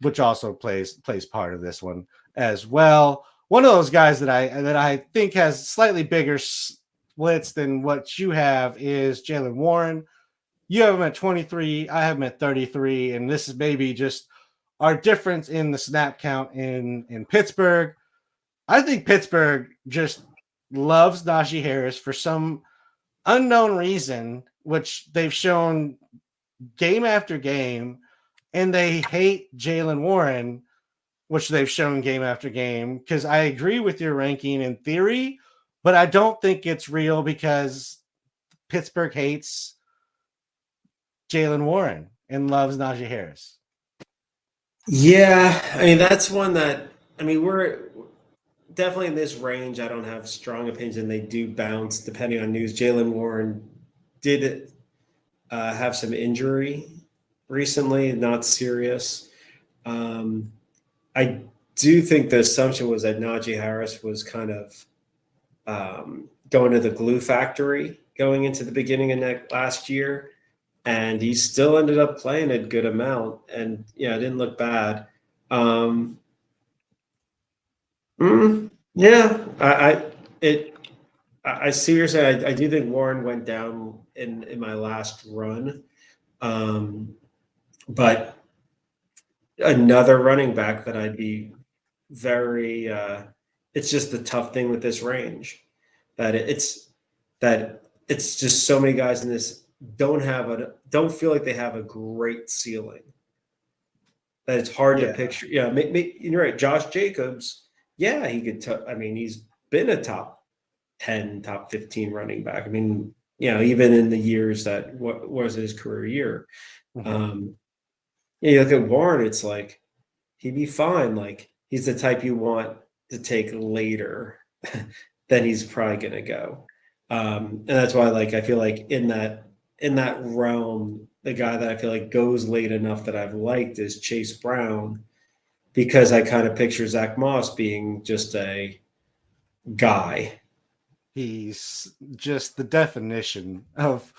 which also plays part of this one as well. One of those guys that I think has slightly bigger splits than what you have is Jaylen Warren. You have him at 23, I have him at 33, and this is maybe just our difference in the snap count in Pittsburgh. I think Pittsburgh just loves Najee Harris for some unknown reason, which they've shown game after game, and they hate Jaylen Warren, which they've shown game after game. Because I agree with your ranking in theory, but I don't think it's real because Pittsburgh hates Jaylen Warren and loves Najee Harris. Yeah, I mean, that's one that, I mean, we're definitely in this range. I don't have strong opinions, and they do bounce depending on news. Jaylen Warren did have some injury recently, not serious. I do think the assumption was that Najee Harris was kind of going to the glue factory going into the beginning of last year. and he still ended up playing a good amount, and it didn't look bad. Yeah, I see what you're saying. I do think Warren went down in my last run, but another running back that I'd be very. It's just the tough thing with this range, that it's just so many guys in this don't feel like they have a great ceiling. That it's hard to picture. Yeah, you're right. Josh Jacobs, yeah, he could. He's been a top 10, top 15 running back. Even in the years that what was his career year. You look at Warren, it's like he'd be fine. Like he's the type you want to take later, then he's probably going to go. And that's why, I feel like in that realm, the guy that I feel like goes late enough that I've liked is Chase Brown, because I kind of picture Zack Moss being just a guy. He's just the definition of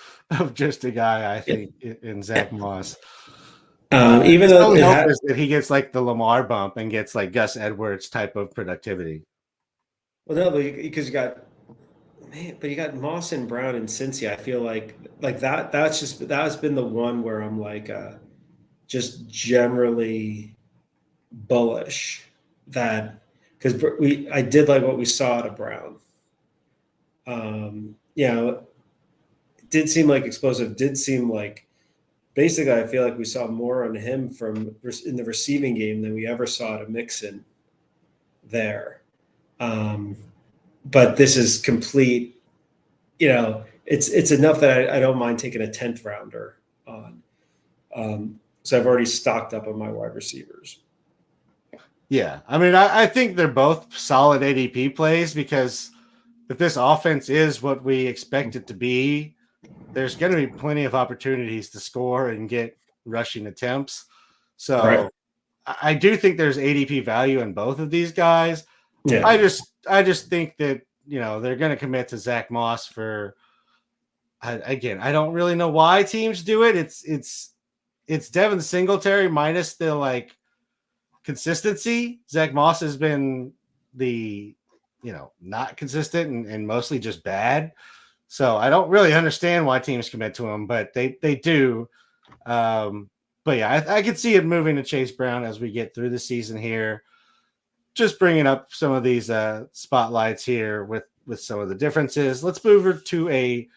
just a guy, I think, in Zack Moss. Even though that he gets like the Lamar bump and gets like Gus Edwards type of productivity. Well, no, because you got Moss and Brown and Cincy. I feel like that's been the one where I'm just generally bullish, that because I did like what we saw out of Brown. It did seem like explosive. Did seem like basically I feel like we saw more on him in the receiving game than we ever saw to Mixon there. But this is complete. It's enough that I don't mind taking a 10th rounder on. So I've already stocked up on my wide receivers. Yeah, I think they're both solid ADP plays, because if this offense is what we expect it to be, there's going to be plenty of opportunities to score and get rushing attempts. So right. I do think there's ADP value in both of these guys. Yeah. I just think that, they're going to commit to Zack Moss for, again, I don't really know why teams do it. It's Devin Singletary minus the consistency. Zack Moss has been the, not consistent and mostly just bad. So I don't really understand why teams commit to him, but they do. But yeah, I could see it moving to Chase Brown as we get through the season here. Just bringing up some of these spotlights here with some of the differences. Let's move over to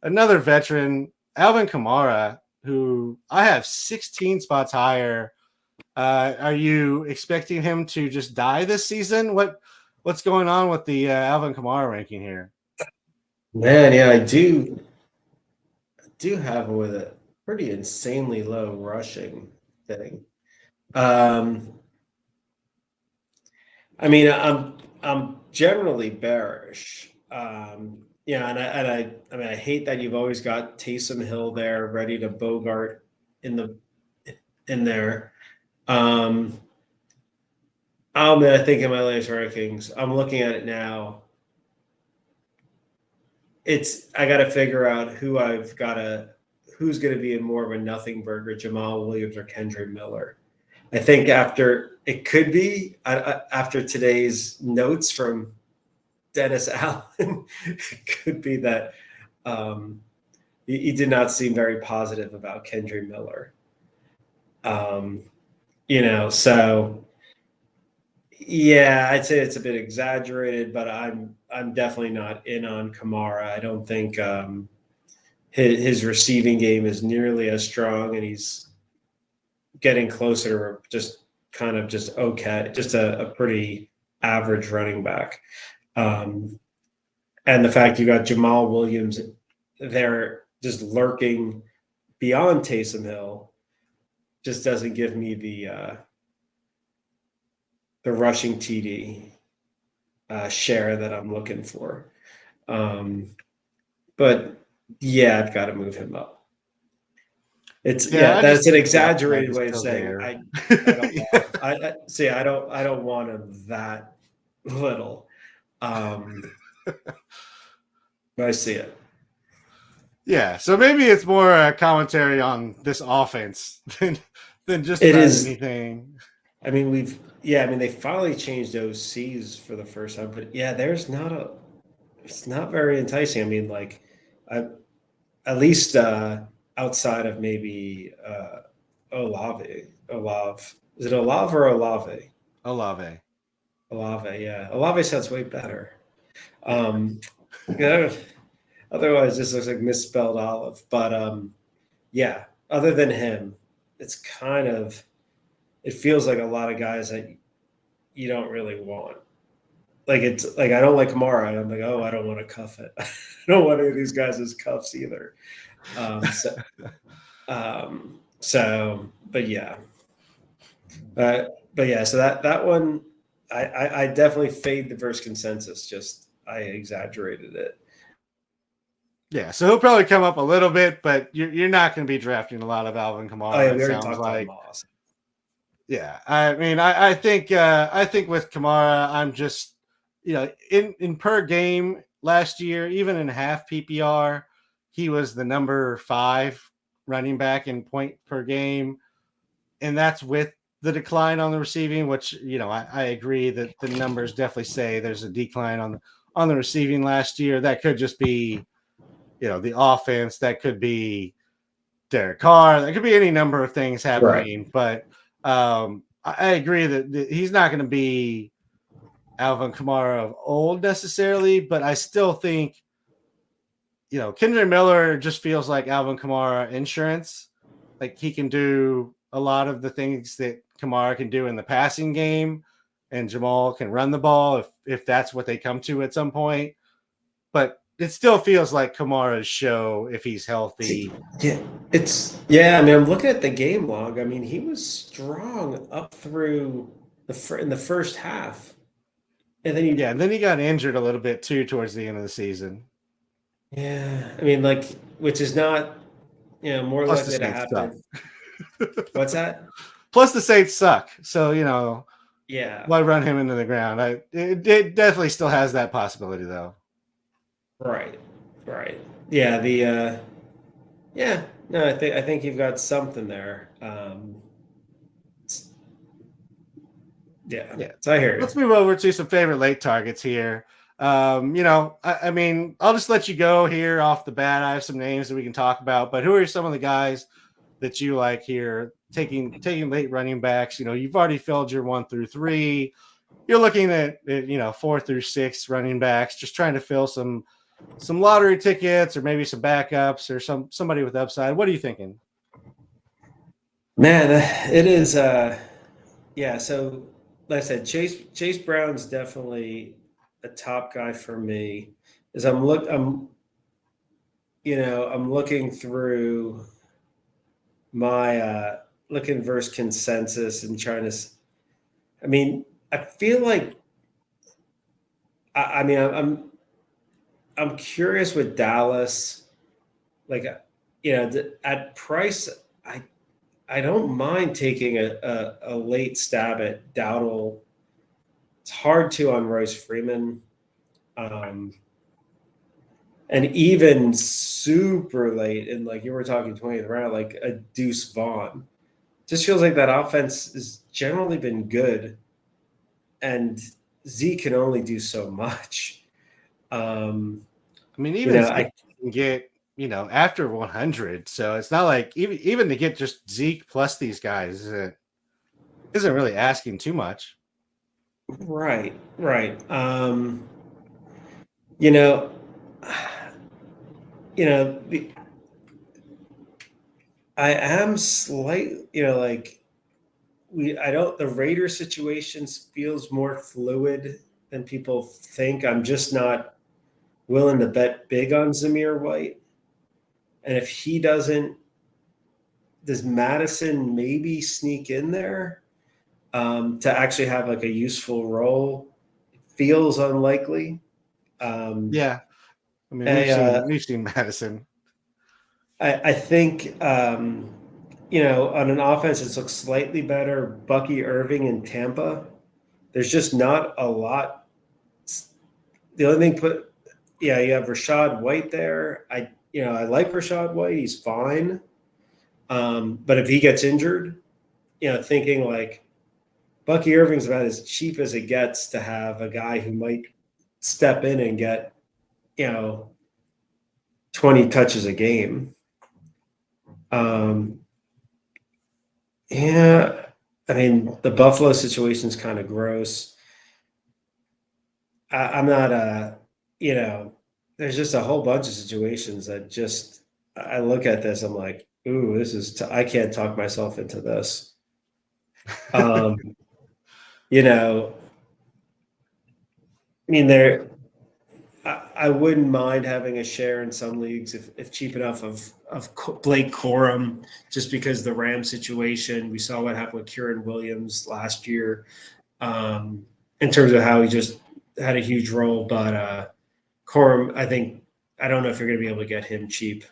another veteran, Alvin Kamara, who I have 16 spots higher. Are you expecting him to just die this season? What's going on with the Alvin Kamara ranking here? Man, yeah, I do have with a pretty insanely low rushing thing. I'm generally bearish. And I hate that you've always got Taysom Hill there ready to bogart in there. I think in my latest rankings, I'm looking at it now. I got to figure out who's going to be in more of a nothing burger, Jamal Williams or Kendrick Miller. I think after today's notes from Dennis Allen, it could be that he did not seem very positive about Kendrick Miller. So yeah, I'd say it's a bit exaggerated, but I'm definitely not in on Kamara. I don't think his receiving game is nearly as strong, and he's getting closer to just okay, just a pretty average running back. And the fact you got Jamal Williams there just lurking beyond Taysom Hill just doesn't give me the rushing TD share that I'm looking for. But yeah, I've got to move him up. That's an exaggerated way of saying I don't want him that little. I see it. Yeah, so maybe it's more a commentary on this offense than just It about is. anything. I mean, they finally changed OCs for the first time, but yeah, it's not very enticing. I mean, like, at least outside of maybe Olave. Is it Olave or Olave? Olave. Olave, yeah. Olave sounds way better. Yeah, otherwise, this looks like misspelled olive. But yeah, other than him, it's it feels like a lot of guys that you don't really want. Like, it's like I don't like Kamara, and I'm like, oh, I don't want to cuff it. I don't want any of these guys as cuffs either. But yeah, but yeah, so that one, I definitely fade the verse consensus. Just I exaggerated it. Yeah, so he'll probably come up a little bit, but you're not going to be drafting a lot of Alvin Kamara. Oh yeah, we it already sounds talked like. about Moss. Yeah, I mean, I think with Kamara, I'm just in per game last year, even in half PPR, he was the number 5 running back in point per game, and that's with the decline on the receiving, which I agree that the numbers definitely say there's a decline on the receiving last year. That could just be the offense, that could be Derek Carr, that could be any number of things happening, right. But I agree that he's not going to be Alvin Kamara of old necessarily, but I still think, Kendra Miller just feels like Alvin Kamara insurance. Like, he can do a lot of the things that Kamara can do in the passing game, and Jamal can run the ball if that's what they come to at some point. But it still feels like Kamara's show if he's healthy. Yeah, I mean, I'm looking at the game log. I mean, he was strong up through in the first half, and then he got injured a little bit too towards the end of the season. Yeah, I mean, like, which is not more Plus likely to happen. What's that? Plus the Saints suck, so yeah. Why run him into the ground? It definitely still has that possibility though. Right. Yeah, no, I think you've got something there. Yeah. So I hear you. Let's move over to some favorite late targets here. I mean, I'll just let you go here off the bat. I have some names that we can talk about, but who are some of the guys that you like here taking late running backs? You've already filled your 1 through 3. You're looking at 4 through 6 running backs, just trying to fill some lottery tickets or maybe some backups or somebody with upside. What are you thinking? Man, it is yeah, so like I said, Chase Brown's definitely a top guy for me. As I'm looking through my looking versus consensus and trying to, I mean, I feel like I'm curious with Dallas, like, at price, I don't mind taking a late stab at Dowdle. It's hard to on Royce Freeman. And even super late, and like you were talking 20th round, like a Deuce Vaughn. Just feels like that offense has generally been good, and Zeke can only do so much. I mean, even Zeke can get after 100, so it's not like even to get just Zeke plus these guys isn't really asking too much. Right. I am slightly, the Raider situation feels more fluid than people think. I'm just not willing to bet big on Zamir White. And if he doesn't, does Madison maybe sneak in there to actually have like a useful role? It feels unlikely. Yeah. I mean, we've seen Madison. I think, on an offense that looks slightly better, Bucky Irving in Tampa, there's just not a lot. The only thing you have Rashad White there. I like Rashad White. He's fine. But if he gets injured, thinking like Bucky Irving's about as cheap as it gets to have a guy who might step in and get, 20 touches a game. Yeah, I mean, the Buffalo situation is kind of gross. I'm not there's just a whole bunch of situations that just, I look at this, I'm like, ooh, this is, I can't talk myself into this. I mean, I wouldn't mind having a share in some leagues if cheap enough of Blake Corum, just because the Ram situation. We saw what happened with Kieran Williams last year, in terms of how he just had a huge role. But Corum, I don't know if you're going to be able to get him cheap.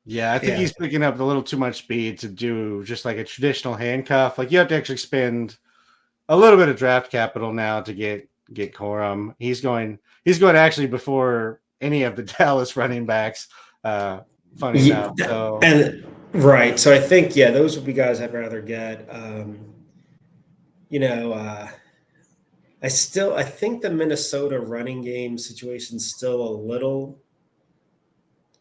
Yeah, I think he's picking up a little too much speed to do just like a traditional handcuff. Like you have to actually spend a little bit of draft capital now to get Corum. He's going actually before any of the Dallas running backs. Funny enough. So right. So I think those would be guys I'd rather get. I think the Minnesota running game situation is still a little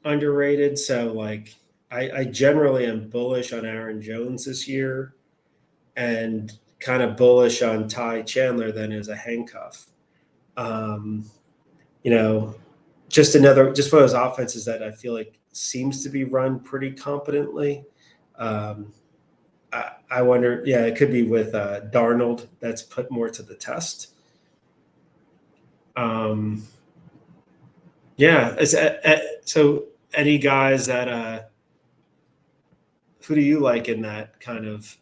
underrated. So like I generally am bullish on Aaron Jones this year, and kind of bullish on Ty Chandler then as a handcuff. Just one of those offenses that I feel like seems to be run pretty competently. I wonder, it could be with Darnold that's put more to the test. So any guys that who do you like in that kind of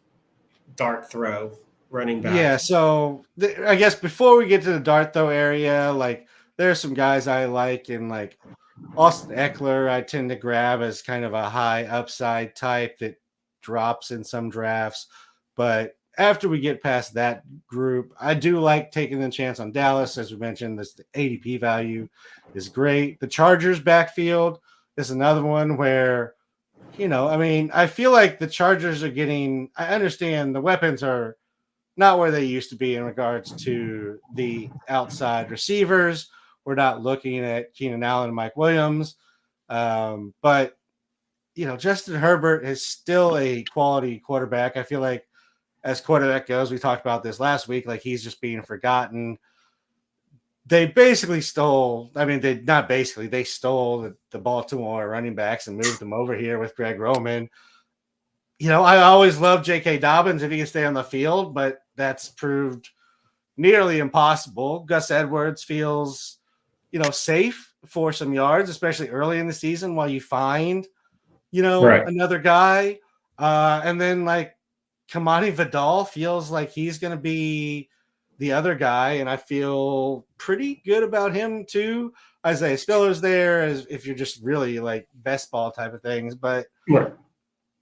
dart throw running back? Yeah, so I guess before we get to the dart throw area, like there's some guys I like, and like Austin Eckler I tend to grab as kind of a high upside type that drops in some drafts. But after we get past that group, I do like taking the chance on Dallas. As we mentioned, the ADP value is great. The Chargers backfield is another one where, I feel like the Chargers are getting, I understand the weapons are not where they used to be in regards to the outside receivers. We're not looking at Keenan Allen and Mike Williams. But, Justin Herbert is still a quality quarterback. I feel like as quarterback goes, we talked about this last week, like he's just being forgotten. They basically stole the Baltimore running backs and moved them over here with Greg Roman. I always love J.K. Dobbins if he can stay on the field, but that's proved nearly impossible. Gus Edwards feels, safe for some yards, especially early in the season while you find, another guy. And then like Kamani Vidal feels like he's going to be the other guy, and I feel pretty good about him too. Isaiah Spiller's there as if you're just really like best ball type of things, but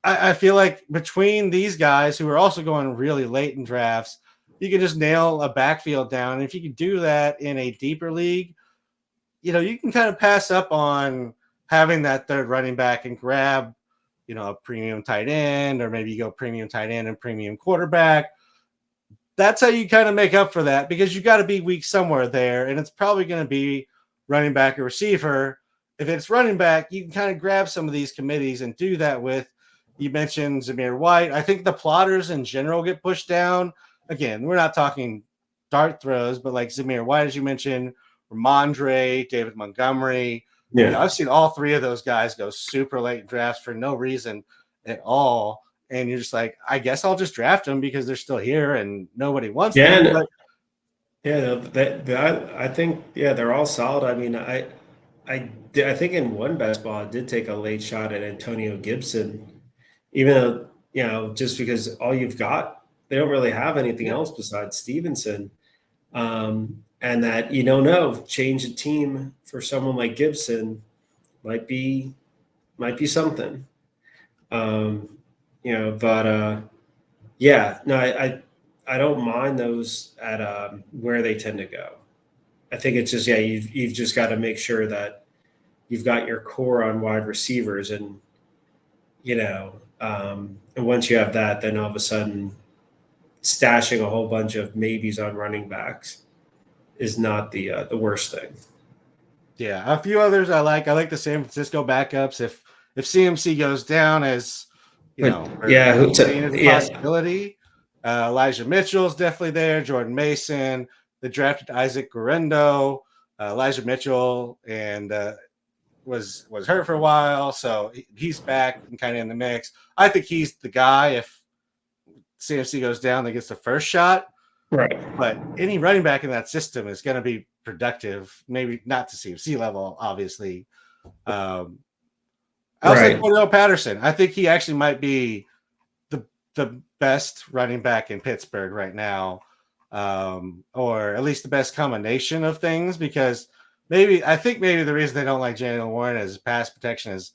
I feel like between these guys who are also going really late in drafts, you can just nail a backfield down. And if you can do that in a deeper league, you can kind of pass up on having that third running back and grab, a premium tight end, or maybe you go premium tight end and premium quarterback. That's how you kind of make up for that, because you got to be weak somewhere there. And it's probably going to be running back or receiver. If it's running back, you can kind of grab some of these committees and do that with. You mentioned Zamir White. I think the plotters in general get pushed down. Again, we're not talking dart throws, but like Zamir White, as you mentioned, Ramondre, David Montgomery. Yeah. I've seen all three of those guys go super late in drafts for no reason at all. And you're just like, I guess I'll just draft them because they're still here and nobody wants them. But I think, they're all solid. I mean, I think in one best ball, I did take a late shot at Antonio Gibson, even though, just because all you've got, they don't really have anything else besides Stevenson. And that, change a team for someone like Gibson might be something. I don't mind those at where they tend to go. I think it's just, you've just got to make sure that, you've got your core on wide receivers, and and once you have that, then all of a sudden stashing a whole bunch of maybes on running backs is not the worst thing. Yeah, a few others I like. I like the San Francisco backups. If CMC goes down, as possibility. Elijah Mitchell's definitely there. Jordan Mason, they drafted Isaac Guerrero. Elijah Mitchell and was hurt for a while, so he's back and kind of in the mix. I think he's the guy. If CMC goes down, that gets the first shot. Right. But any running back in that system is going to be productive. Maybe not to CMC level, obviously. I also like Cordell Patterson. I think he actually might be the best running back in Pittsburgh right now, or at least the best combination of things, because I think the reason they don't like Jaylen Warren is pass protection is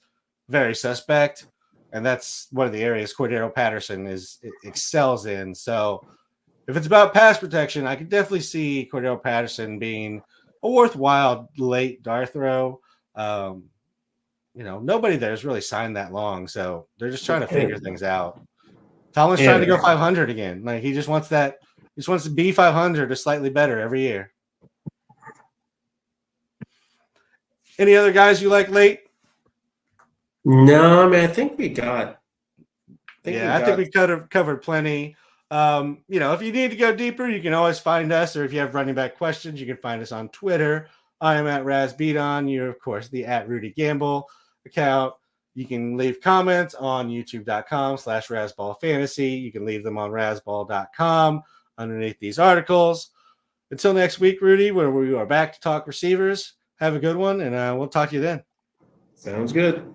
very suspect, and that's one of the areas Cordell Patterson excels in. So if it's about pass protection, I could definitely see Cordell Patterson being a worthwhile late dart throw. Nobody there has really signed that long, so they're just trying to figure things out. Tomlin's trying to go 500 again. Like, he just wants that. He just wants to be 500 or slightly better every year. Any other guys you like late? No, I mean, I think we got. I think we covered plenty. If you need to go deeper, you can always find us, or if you have running back questions, you can find us on Twitter. I am at RazBeaton. You're, of course, the at Rudy Gamble account. You can leave comments on youtube.com/Razzball Fantasy. You can leave them on Razzball.com underneath these articles. Until next week, Rudy, where we are back to talk receivers, have a good one, and we'll talk to you then. Sounds good.